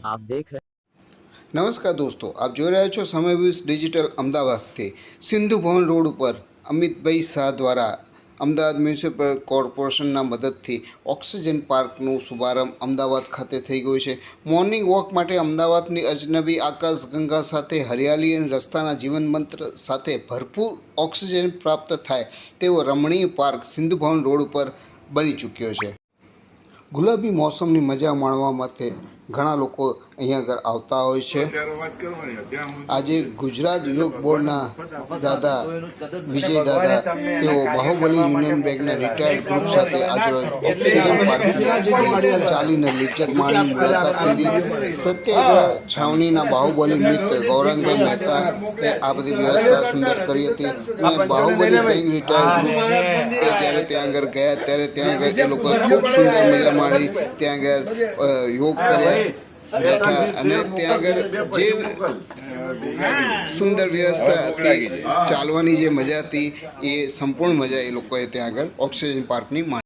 आप देख रहे નમસ્કાર દોસ્તો, આપ જોઈ રહ્યા છો સમય વીસ ડિજિટલ અમદાવાદથી સિંધુ ભવન રોડ ઉપર અમિતભાઈ શાહ દ્વારા અમદાવાદ મ્યુનિસિપલ કોર્પોરેશનના મદદથી ઓક્સિજન પાર્કનું શુભારંભ અમદાવાદ ખાતે થઈ ગયું છે। મોર્નિંગ વોક માટે અમદાવાદની અજનબી આકાશગંગા સાથે હરિયાળી અને રસ્તાના જીવન મંત્ર સાથે ભરપૂર ઓક્સિજન પ્રાપ્ત થાય તેવો રમણીય પાર્ક સિંધુ ભવન રોડ ઉપર બની ચૂક્યો છે। ગુલાબી મોસમની મજા માણવા માટે ઘણા લોકો અહીંયા આગળ આવતા હોય છે। આજે ગુજરાત યોગ બોર્ડના દાદા વિજય દાદા તેઓ બાહુબલી યુનિયન બેંકના રિટાયર્ડ ગ્રુપ સાથે આજરોજ ઓક્સિજન પાર્કની ચાલીને લિજ્જત માણી મુલાકાત લીધી। સત્યાગ્રહ છાવણીના બાહુબલી મિત્ર ગૌરંગભાઈ મહેતાએ આ બધી વ્યવસ્થા સુંદર કરી હતી અને બાહુબલી બેંક રિટાયર્ડ ગ્રુપ જ્યારે ત્યાં આગળ ગયા ત્યારે ત્યાં આગળ એ લોકોએ ખૂબ સુંદર મજા માણી, ત્યાં આગળ યોગ કર્યા બેઠા અને ત્યાં આગળ જે સુંદર વ્યવસ્થા હતી, ચાલવાની જે મજા હતી એ સંપૂર્ણ મજા એ લોકોએ ત્યાં આગળ ઓક્સિજન પાર્કની માણી।